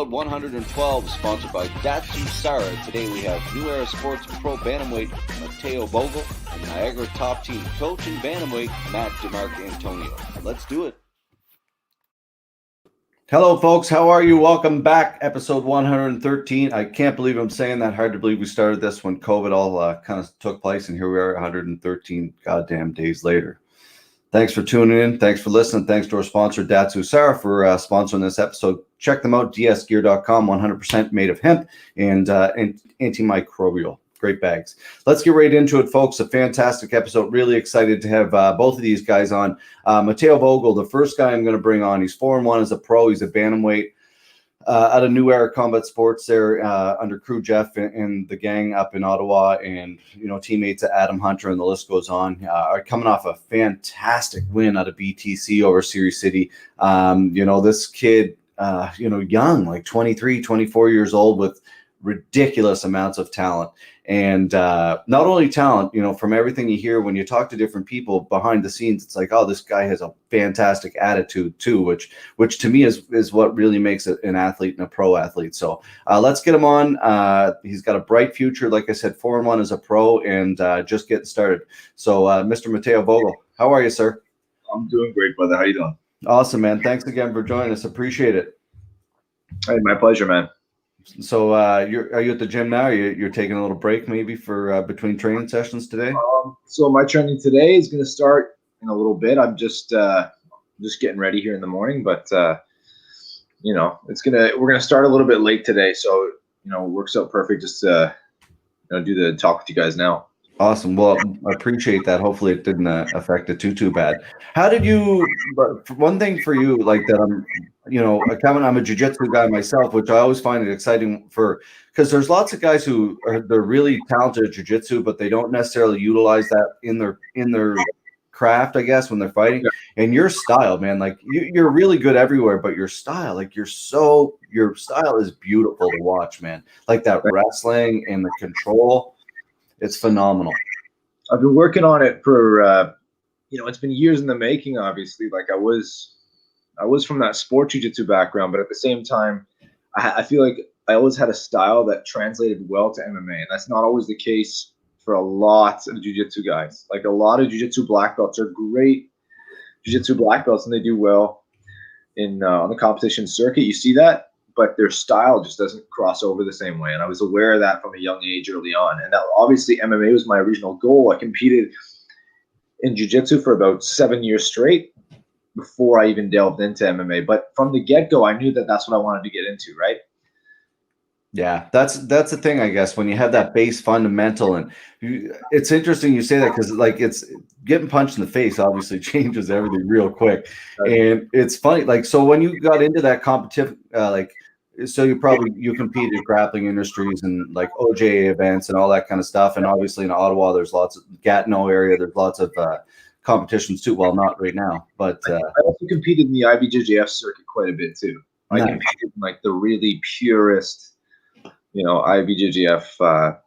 episode 112, sponsored by Datsu Sara. Today we have New Era Sports Pro Bantamweight Mateo Vogel and Niagara Top Team Coach in Bantamweight Matt DeMarc-Antonio. Let's do it. Hello, folks. How are you? Welcome back. Episode 113. I can't believe I'm saying that. Hard to believe we started this when COVID all kind of took place, and here we are 113 goddamn days later. Thanks for tuning in. Thanks for listening. Thanks to our sponsor, Datsu Sara, for sponsoring this episode. Check them out, dsgear.com, 100% made of hemp and antimicrobial. Great bags. Let's get right into it, folks. A fantastic episode. Really excited to have both of these guys on. Mateo Vogel, the first guy I'm going to bring on. He's 4-1 as a pro. He's a bantamweight out of New Era Combat Sports there under Crew Jeff and the gang up in Ottawa, and teammates of Adam Hunter, and the list goes on. Are coming off a fantastic win out of BTC over Series City. This kid, young, like 23, 24 years old, with ridiculous amounts of talent. And not only talent, from everything you hear when you talk to different people behind the scenes, it's like, oh, this guy has a fantastic attitude too, which to me is what really makes it an athlete and a pro athlete. So let's get him on. He's got a bright future. Like I said, 4-1 as a pro and just getting started. So Mr. Mateo Vogel, how are you, sir? I'm doing great, brother. How you doing? Awesome, man. Thanks again for joining us. Appreciate it. Hey, my pleasure, man. So are you at the gym now? You're taking a little break maybe for between training sessions today? So my training today is going to start in a little bit. I'm just getting ready here in the morning, but we're going to start a little bit late today. So, it works out perfect just to do the talk with you guys now. Awesome. Well, I appreciate that. Hopefully it didn't affect it too bad. How did you, one thing for you, like that I'm a jiu-jitsu guy myself, which I always find it exciting because there's lots of guys they're really talented at jiu-jitsu, but they don't necessarily utilize that in their craft, I guess, when they're fighting. Yeah. And your style, man, like you're really good everywhere, but your style, your style is beautiful to watch, man. Like that wrestling and the control. It's phenomenal. I've been working on it for, it's been years in the making, obviously. Like I was from that sport jiu-jitsu background, but at the same time, I feel like I always had a style that translated well to MMA. And that's not always the case for a lot of jiu-jitsu guys. Like a lot of jiu-jitsu black belts are great jiu-jitsu black belts, and they do well on the competition circuit. You see that? But their style just doesn't cross over the same way. And I was aware of that from a young age early on. And that obviously MMA was my original goal. I competed in jiu-jitsu for about 7 years straight before I even delved into MMA. But from the get-go, I knew that that's what I wanted to get into, right? Yeah, that's the thing, I guess, when you have that base fundamental. And it's interesting you say that because it's getting punched in the face obviously changes everything real quick. And it's funny, so when you got into that competitive, so you competed in grappling industries and like OJA events and all that kind of stuff. And obviously in Ottawa, there's lots of Gatineau area. There's lots of competitions too. Well, not right now, but I also competed in the IBJJF circuit quite a bit too. Nice. I competed in the really purest, IBJJF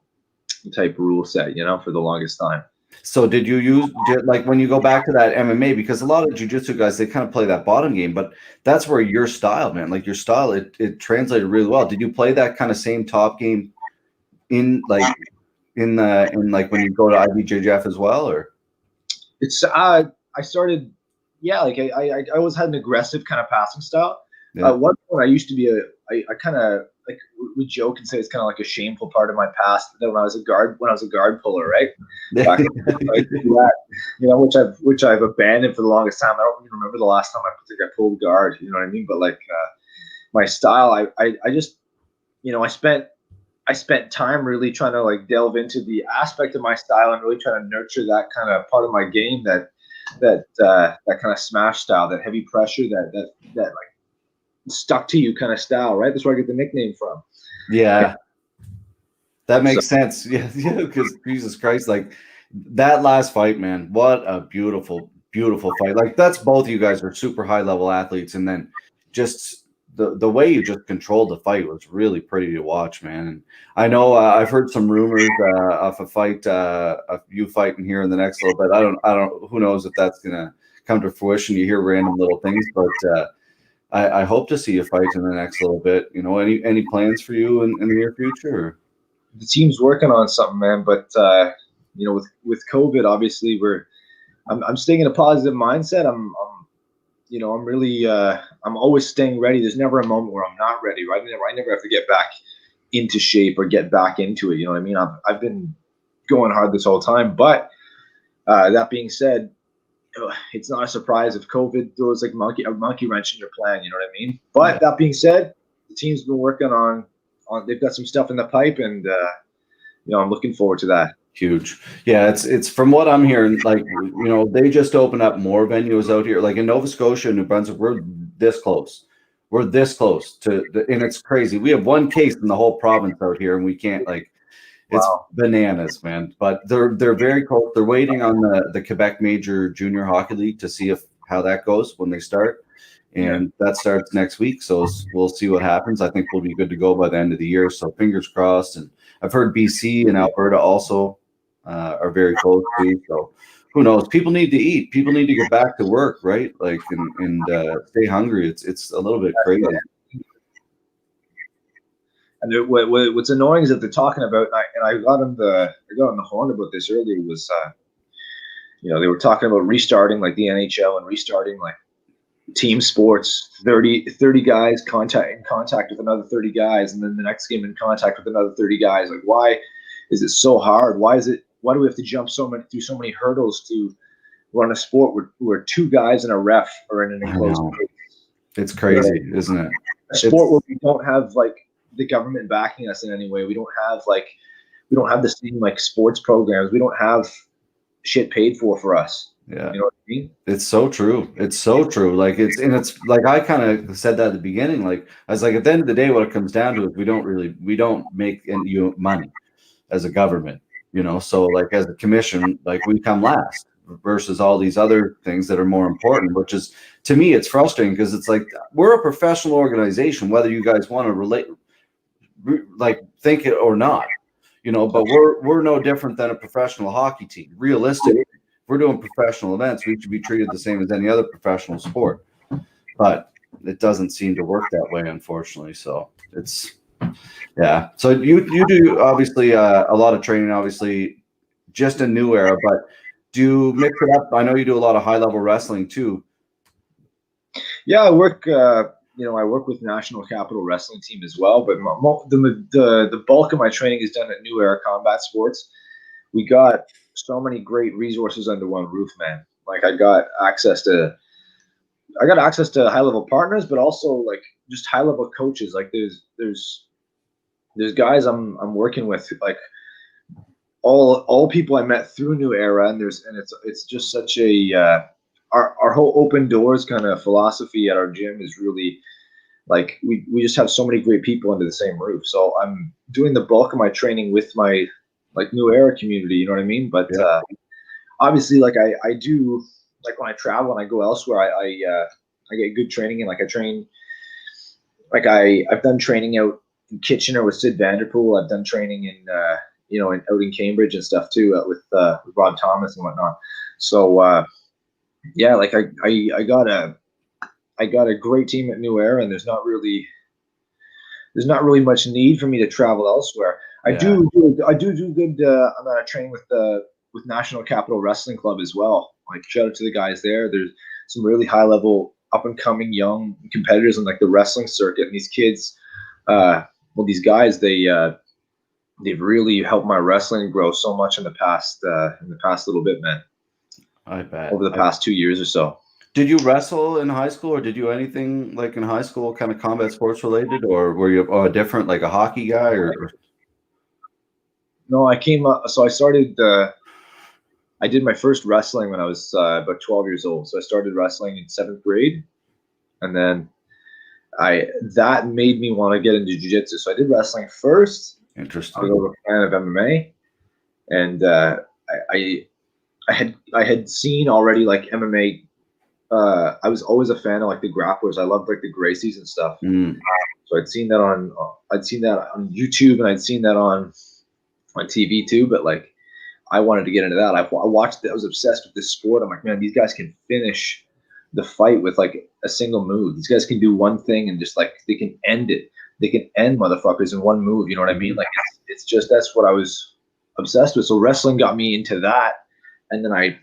type rule set, for the longest time. So did you use, when you go back to that MMA, because a lot of jiu-jitsu guys, they kind of play that bottom game, but that's where your style, man, your style, it translated really well. Did you play that kind of same top game in when you go to IBJJF as well, or? It's, I started, I always had an aggressive kind of passing style. Yeah. At one point I used to be I kind of, we joke and say it's kind of like a shameful part of my past that when I was a guard puller, right? Back that, which I've abandoned for the longest time. I don't even remember the last time I pulled guard, you know what I mean? But my style, I just, I spent time really trying to delve into the aspect of my style and really trying to nurture that kind of part of my game, that kind of smash style, that heavy pressure, that stuck to you kind of style, right? That's where I get the nickname from. Yeah. That makes sense. Yeah, because Jesus Christ, that last fight, man, what a beautiful, beautiful fight. That's both of you guys are super high level athletes, and then just the way you just controlled the fight was really pretty to watch, man. And I know I've heard some rumors of a fight, of you fighting here in the next little bit. I don't. Who knows if that's gonna come to fruition? You hear random little things, but I hope to see you fight in the next little bit. You know, any plans for you in the near future? Or? The team's working on something, man. But you know, with COVID, obviously, I'm staying in a positive mindset. You know, I'm really I'm always staying ready. There's never a moment where I'm not ready, right? I never have to get back into shape or get back into it. You know what I mean? I've been going hard this whole time. But that being said, it's not a surprise if COVID throws like a monkey wrench in your plan. You know what I mean? But that being said, the team's been working on they've got some stuff in the pipe, and you know, I'm looking forward to that. Huge. Yeah, it's from what I'm hearing, like, you know, they just opened up more venues out here. Like in Nova Scotia and New Brunswick, we're this close. We're this close and it's crazy. We have one case in the whole province out here, and we can't, like, it's bananas, man. But they're very close. They're waiting on the Quebec Major Junior Hockey League to see how that goes when they start. And that starts next week. So we'll see what happens. I think we'll be good to go by the end of the year. So fingers crossed. And I've heard BC and Alberta also are very close too. So who knows? People need to eat. People need to get back to work, right? Like, and stay hungry. It's a little bit crazy. And what's annoying is that they're talking about, and I got on the horn about this earlier, was you know, they were talking about restarting like the NHL and restarting like team sports, 30 guys in contact with another 30 guys, and then the next game in contact with another 30 guys. Like, why is it so hard? Why do we have to jump through so many hurdles to run a sport where two guys and a ref are in an enclosed space? It's crazy, isn't it? A sport where we don't have like the government backing us in any way. We don't have the same like sports programs. We don't have shit paid for us. Yeah. You know what I mean? It's so true. It's so true. Like it's like I kind of said that at the beginning. Like I was like, at the end of the day, what it comes down to is we don't make any money as a government, you know. So like as a commission, like we come last versus all these other things that are more important, which is, to me, it's frustrating because it's like we're a professional organization, whether you guys want to think it or not, you know, but we're no different than a professional hockey team. Realistically, if we're doing professional events, we should be treated the same as any other professional sport, but it doesn't seem to work that way, unfortunately. So it's, yeah. So you do obviously a lot of training, obviously just a New Era, but do you mix it up? I know you do a lot of high level wrestling too. Yeah, I work with National Capital Wrestling Team as well, but the bulk of my training is done at New Era Combat Sports. We got so many great resources under one roof, man. Like I got access to high level partners, but also like just high level coaches. Like there's guys I'm working with, like all people I met through New Era, and it's just such a our whole open doors kind of philosophy at our gym is really like we just have so many great people under the same roof. So I'm doing the bulk of my training with my like New Era community, you know what I mean? But obviously, like I do, like when I travel and I go elsewhere, I get good training, and like I train, like I've done training out in Kitchener with Sid Vanderpool. I've done training in out in Cambridge and stuff too, with Rob Thomas and whatnot. So yeah, like I got a great team at New Era, and there's not really much need for me to travel elsewhere. I do good amount of training with National Capital Wrestling Club as well. Like shout out to the guys there. There's some really high level up and coming young competitors in like the wrestling circuit, and these kids, these guys, they've really helped my wrestling grow so much in the past little bit, man. I bet over the past 2 years or so. Did you wrestle in high school, or did you anything like in high school, kind of combat sports related, or were you different, like a hockey guy, or? No, I came up. So I started. I did my first wrestling when I was about 12 years old. So I started wrestling in 7th grade, and then that made me want to get into jiu-jitsu. So I did wrestling first. Interesting. I was a fan of MMA, and I had seen already like MMA. I was always a fan of like the grapplers. I loved like the Gracies and stuff. So I'd seen that on YouTube, and I'd seen that on TV too. But like, I wanted to get into that. I watched it. I was obsessed with this sport. I'm like, man, these guys can finish the fight with like a single move. These guys can do one thing and just like they can end it. They can end motherfuckers in one move. You know what I mean? Like it's just that's what I was obsessed with. So wrestling got me into that, and then I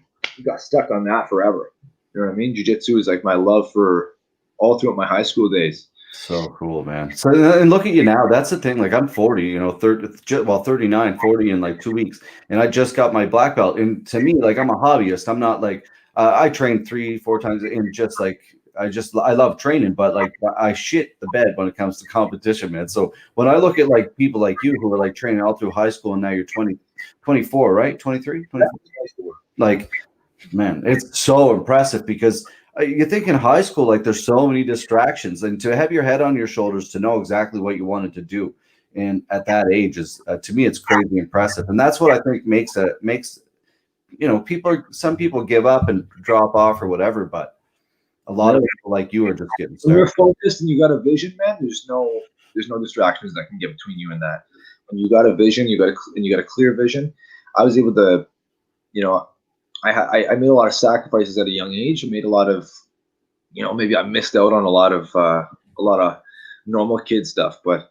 got stuck on that forever. You know what I mean? Jiu-jitsu is like my love for all throughout my high school days. So cool, man. So, and look at you now. That's the thing. Like, I'm 40, you know, 39, 40 in like 2 weeks. And I just got my black belt. And to me, like, I'm a hobbyist. I'm not like, I train 3-4 times in just like, I love training, but like, I shit the bed when it comes to competition, man. So when I look at like people like you who are like training all through high school and now you're 24, right? 23, 24. Like, man, it's so impressive because you think in high school, like there's so many distractions, and to have your head on your shoulders to know exactly what you wanted to do, and at that age is to me, it's crazy impressive, and that's what I think makes you know, some people give up and drop off or whatever, but a lot of people like you are just getting started. When you're focused and you got a vision, man, there's no distractions that can get between you and that. When you got a vision, you got a clear vision. I was able to, you know, I made a lot of sacrifices at a young age. I made a lot of, you know, maybe I missed out on a lot of normal kid stuff, but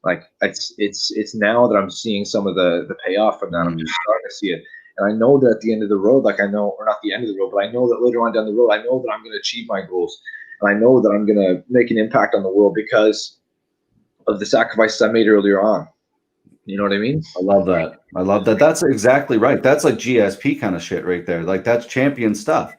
like it's now that I'm seeing some of the payoff from that. I'm just starting to see it, and I know that at the end of the road, like I know, or not the end of the road, but I know that later on down the road, I know that I'm going to achieve my goals, and I know that I'm going to make an impact on the world because of the sacrifices I made earlier on. You know what I mean? I love that. I love that. That's exactly right. That's like GSP kind of shit right there. Like that's champion stuff,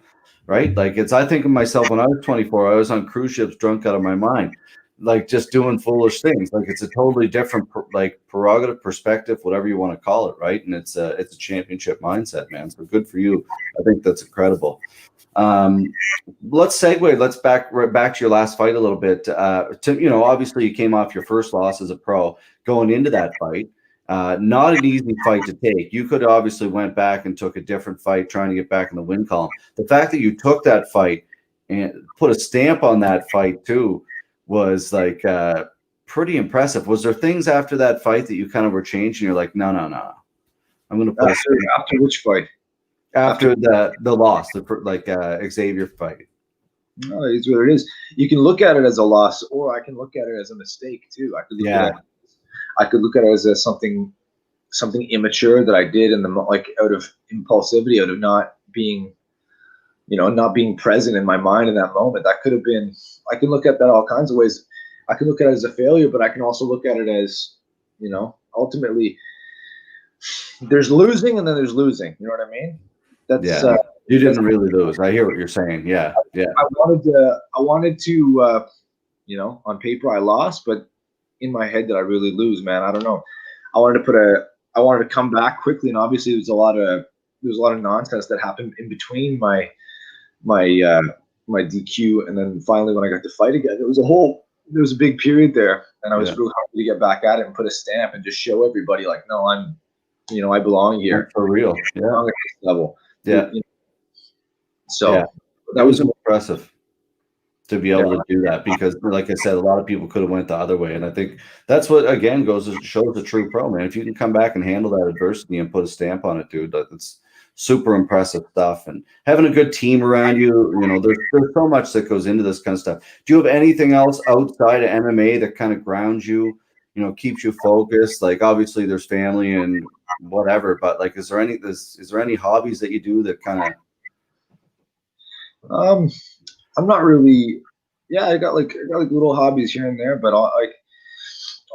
right? Like I think of myself when I was 24, I was on cruise ships drunk out of my mind, like just doing foolish things. Like it's a totally different, like prerogative perspective, whatever you want to call it. Right. And it's a championship mindset, man. So good for you. I think that's incredible. Let's segue. Let's back to your last fight a little bit. You know, obviously you came off your first loss as a pro going into that fight. Not an easy fight to take. You could obviously went back and took a different fight trying to get back in the win column. The fact that you took that fight and put a stamp on that fight too was like pretty impressive. Was there things after that fight that you kind of were changing? You're like, no, I'm going to put after which fight? After the loss, like Xavier fight. No, it's what it is. You can look at it as a loss, or I can look at it as a mistake too. I could look at it as something immature that I did in the like out of impulsivity, out of not being, you know, not being present in my mind in that moment. That could have been. I can look at that all kinds of ways. I can look at it as a failure, but I can also look at it as, you know, ultimately there's losing and then there's losing. You know what I mean? That's you didn't really lose. I hear what you're saying. Yeah. I wanted to, you know, on paper I lost, but in my head that I really lose, man. I don't know. I wanted to come back quickly, and obviously there's a lot of nonsense that happened in between my DQ and then finally when I got to fight again. There was a big period there, and I was really happy to get back at it and put a stamp and just show everybody like, no, I'm, you know, I belong here for real. Yeah, on the level. Yeah. You know? So that was impressive to be able to do that, because like I said, a lot of people could have went the other way, and I think that's what again shows a true pro, man. If you can come back and handle that adversity and put a stamp on it, dude, that's super impressive stuff. And having a good team around you, you know, there's so much that goes into this kind of stuff. Do you have anything else outside of MMA that kind of grounds you, you know, keeps you focused? Like obviously there's family and whatever, but like is there any hobbies that you do that kind of I'm not really. Yeah, I got like little hobbies here and there, but like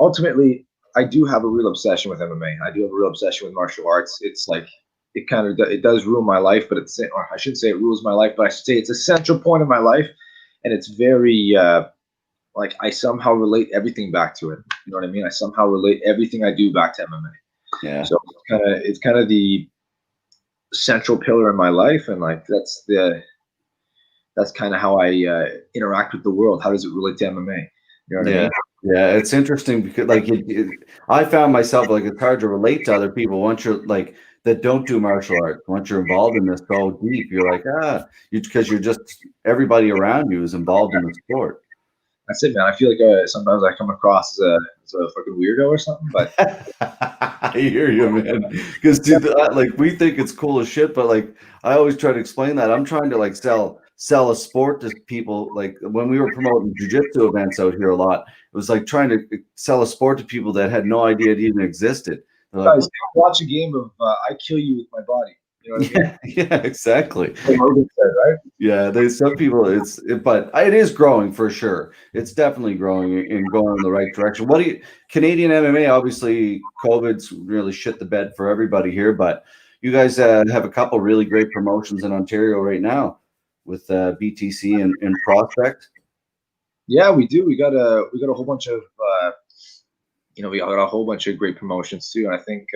ultimately, I do have a real obsession with MMA. I do have a real obsession with martial arts. It's like it does ruin my life, but or I shouldn't say it rules my life, but I should say it's a central point in my life, and it's very like I somehow relate everything back to it. You know what I mean? I somehow relate everything I do back to MMA. Yeah. So it's kind of the central pillar in my life, and like that's kind of how I interact with the world. How does it relate to MMA? You know what I mean? Yeah, it's interesting because like I found myself like it's hard to relate to other people once you're like that don't do martial arts. Once you're involved in this so deep, you're like because you're just everybody around you is involved in the sport. That's it, man. I feel like sometimes I come across as a fucking weirdo or something, but I hear you, man. Because dude, like we think it's cool as shit, but like I always try to explain that I'm trying to like sell sell a sport to people. Like when we were promoting jiu-jitsu events out here a lot, it was like trying to sell a sport to people that had no idea it even existed. They're like, Guys, watch a game of I kill you with my body. You know what I mean? yeah, exactly. Like Logan said, right? Yeah, there's some people. But it is growing for sure. It's definitely growing and going in the right direction. What do you Canadian MMA? Obviously, COVID's really shit the bed for everybody here, but you guys have a couple really great promotions in Ontario right now with BTC and Prospect. Yeah, we do. We got a whole bunch of we got a whole bunch of great promotions too. And I think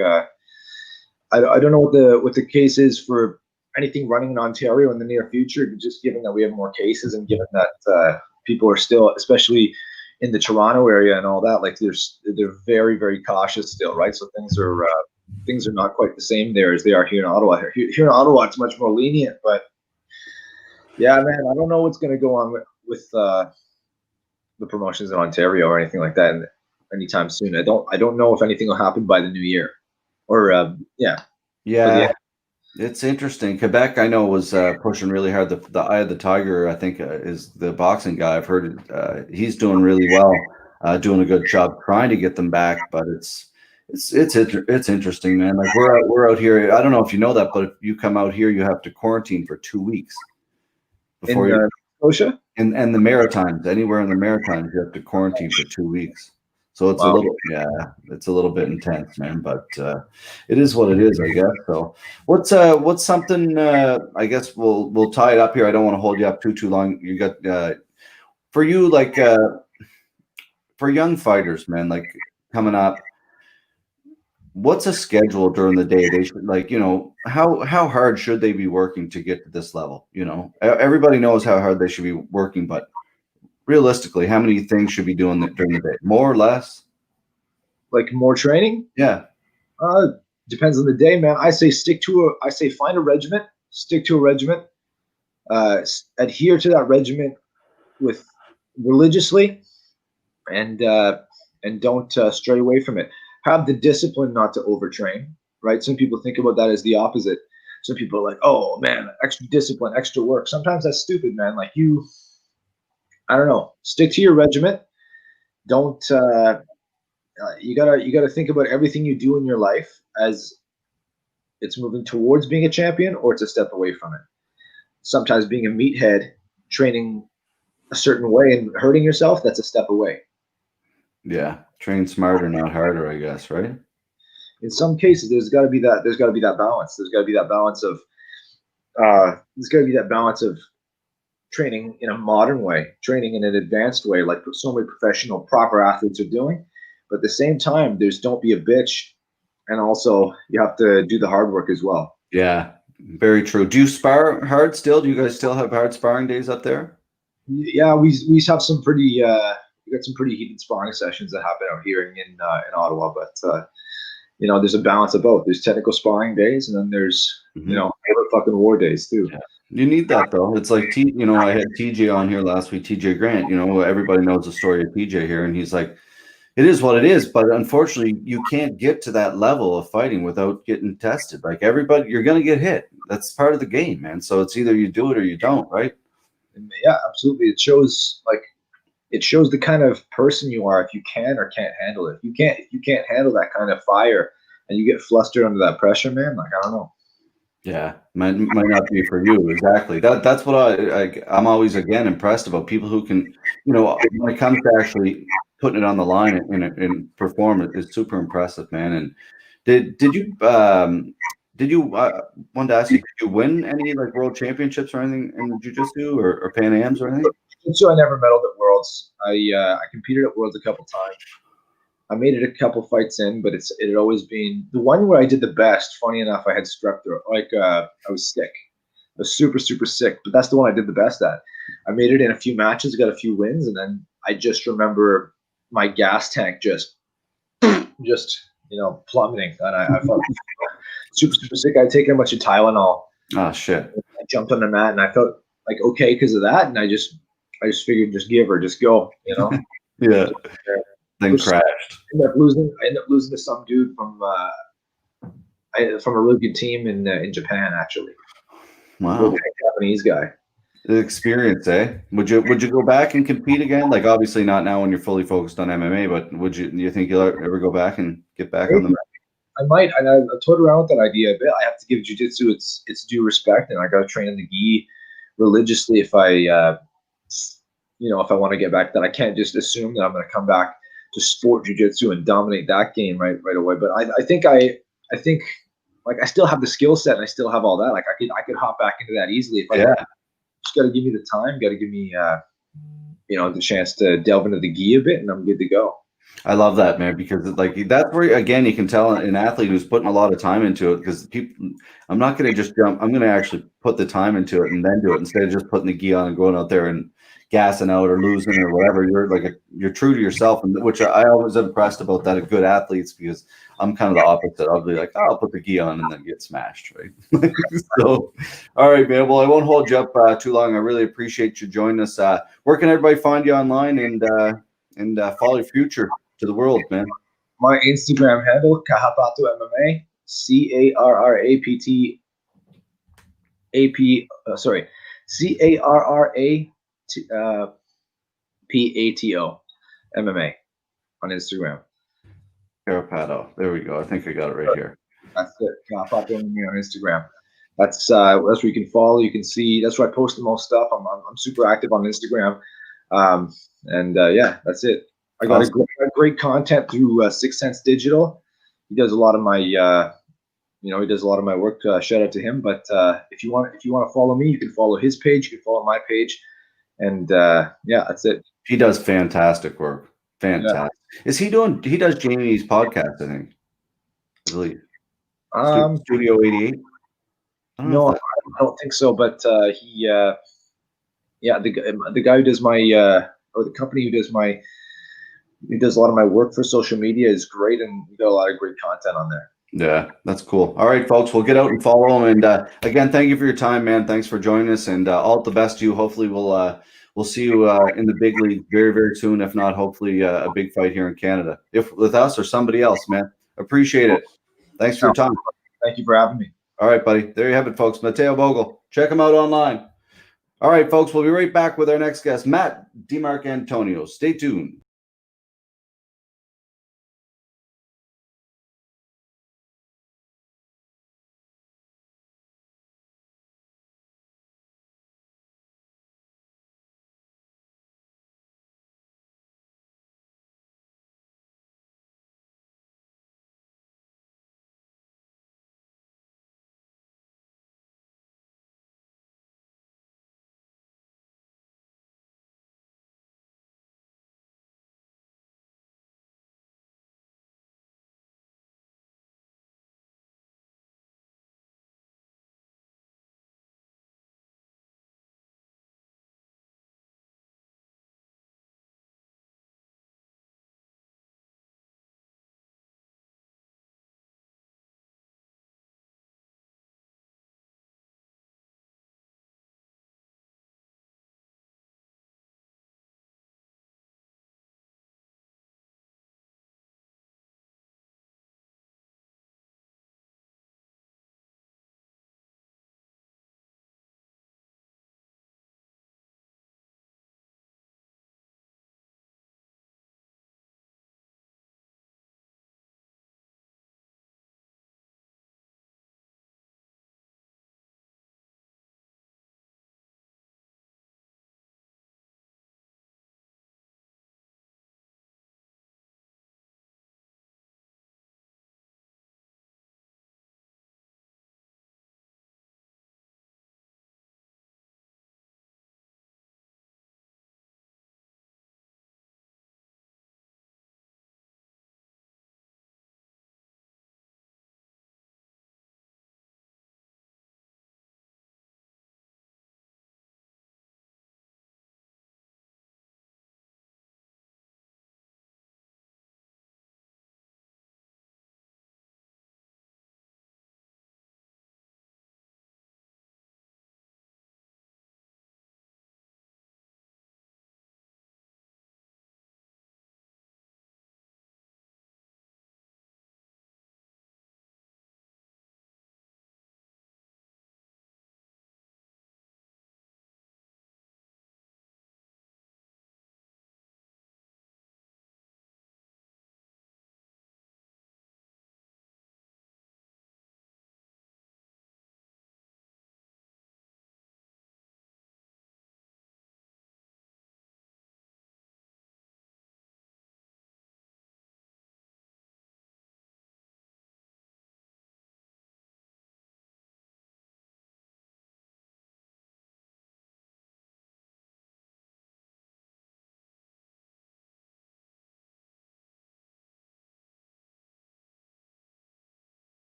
I don't know what the case is for anything running in Ontario in the near future, just given that we have more cases and given that people are still, especially in the Toronto area and all that, like they're very, very cautious still, right? So things are not quite the same there as they are here in Ottawa. Here in Ottawa, it's much more lenient, but yeah, man, I don't know what's going to go on with the promotions in Ontario or anything like that anytime soon. I don't know if anything will happen by the new year, or yeah. It's interesting. Quebec, I know, was pushing really hard. The Eye of the Tiger, I think, is the boxing guy. I've heard he's doing really well, doing a good job trying to get them back. But it's interesting, man. Like we're out here. I don't know if you know that, but if you come out here, you have to quarantine for 2 weeks before in Scotia and the Maritimes. Anywhere in the Maritimes, you have to quarantine for 2 weeks. So it's it's a little bit intense, man, but it is what it is, I guess. So what's something I guess we'll tie it up here. I don't want to hold you up too long. You got for you, like for young fighters, man, like coming up, what's a schedule during the day? They should, like, how hard should they be working to get to this level? Everybody knows how hard they should be working, but realistically, how many things should be doing during the day? More or less? Like more training? Yeah. Depends on the day, man. I say find a regiment, stick to a regiment, adhere to that regiment with religiously, and don't stray away from it. Have the discipline not to overtrain, right? Some people think about that as the opposite. Some people are like, oh man, extra discipline, extra work. Sometimes that's stupid, man. Like I don't know, stick to your regiment. Don't you gotta think about everything you do in your life as it's moving towards being a champion or it's a step away from it. Sometimes being a meathead, training a certain way and hurting yourself, that's a step away. Yeah, train smarter, not harder, I guess, right? In some cases, there's got to be that balance. There's got to be that balance of training in a modern way, training in an advanced way, like so many professional, proper athletes are doing. But at the same time, there's don't be a bitch, and also you have to do the hard work as well. Yeah, very true. Do you spar hard still? Do you guys still have hard sparring days up there? Yeah, we have some pretty we got some pretty heated sparring sessions that happen out here in Ottawa, but there's a balance of both. There's technical sparring days, and then there's fucking war days too. Yeah. You need that though. It's like I had TJ on here last week, TJ Grant. Everybody knows the story of TJ here, and he's like, it is what it is, but unfortunately, you can't get to that level of fighting without getting tested. Like everybody, you're going to get hit. That's part of the game, man. So it's either you do it or you don't, right? Yeah, absolutely. It shows the kind of person you are if you can or can't handle it. If you can't handle that kind of fire and you get flustered under that pressure, man, like I don't know. Yeah, might not be for you. Exactly. That's what I'm always again impressed about people who can, when it comes to actually putting it on the line and perform it is super impressive, man. And did you wanted to ask you, did you win any like world championships or anything in jiu-jitsu or Pan Ams or anything? So I never medaled at worlds. I competed at worlds a couple times. I made it a couple fights in, but it had always been the one where I did the best. Funny enough, I had strep throat. I was sick. I was super, super sick, but that's the one I did the best at. I made it in a few matches, got a few wins, and then I just remember my gas tank just plummeting, and I felt super, super sick. I had taken a bunch of Tylenol. Oh shit! I jumped on the mat, and I felt like okay because of that, and I just figured just give her, just go, Yeah. Then crashed. I ended up losing to some dude from a really good team in Japan, actually. Wow. Japanese guy. The experience, eh? Would you go back and compete again? Like obviously not now when you're fully focused on MMA, but do you think you'll ever go back and get back on the Maybe I might, and I've toyed around with that idea a bit. I have to give jujitsu its due respect, and I got to train in the gi religiously if if I want to get back. That I can't just assume that I'm going to come back to sport jujitsu and dominate that game right away. But I think like I still have the skill set and I still have all that. Like I could hop back into that easily if I Yeah. just got to give me the time, got to give me the chance to delve into the gi a bit, and I'm good to go. I love that, man, because like that's where again you can tell an athlete who's putting a lot of time into it. Because people, I'm not going to just jump. I'm going to actually put the time into it and then do it instead of just putting the gi on and going out there and gassing out or losing or whatever. You're true to yourself, and which I always impressed about that of good athletes because I'm kind of the opposite. I'll be like, oh, I'll put the gi on and then get smashed, right? So, all right, man. Well, I won't hold you up too long. I really appreciate you joining us. Where can everybody find you online and follow your future to the world, man? My Instagram handle, Kahapato MMA, sorry, CARRAPATO MMA on Instagram. Carapato. There we go. I think I got it right here. That's it. Kahapato MMA on Instagram. That's where you can follow. You can see. That's where I post the most stuff. I'm super active on Instagram, yeah, that's it. I got Awesome. great content through Sixth Sense Digital. He does a lot of my he does a lot of my work. Shout out to him. But if you want to follow me, you can follow his page. You can follow my page, and yeah, that's it. He does fantastic work. Yeah. Fantastic. Is he doing? He does Jamie's podcast, I think. I believe Studio 88. I don't know No, if I that. don't think so. But the guy who does my or the company who does a lot of my work for social media is great, and we got a lot of great content on there. Yeah, that's cool. All right, folks, we'll get out and follow him. And again, thank you for your time, man. Thanks for joining us, and all the best to you. Hopefully, we'll see you in the big league very, very soon. If not, hopefully, a big fight here in Canada, if with us or somebody else, man. Appreciate it. Thanks for your time. Thank you for having me. All right, buddy. There you have it, folks. Mateo Vogel. Check him out online. All right, folks. We'll be right back with our next guest, Matt DiMarcantonio. Stay tuned.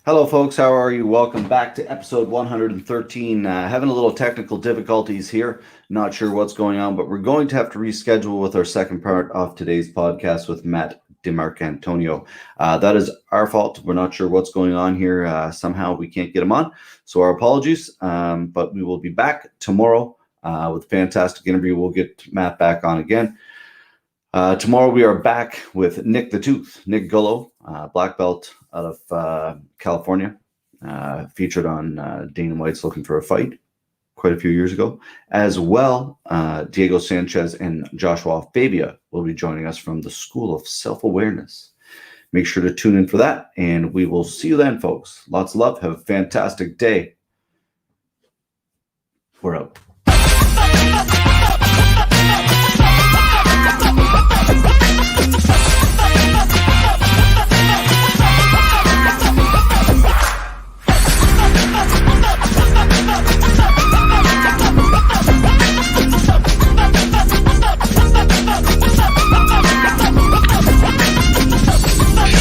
Hello, folks. How are you? Welcome back to episode 113. Having a little technical difficulties here. Not sure what's going on, but we're going to have to reschedule with our second part of today's podcast with Matt DiMarcantonio. That is our fault. We're not sure what's going on here. Somehow we can't get him on. So our apologies. But we will be back tomorrow with a fantastic interview. We'll get Matt back on again. Tomorrow we are back with Nick the Tooth, Nick Gullo, black belt out of California, featured on Dana White's Looking for a Fight quite a few years ago. As well, Diego Sanchez and Joshua Fabia will be joining us from the School of Self-Awareness. Make sure to tune in for that, and we will see you then, folks. Lots of love. Have a fantastic day. We're out.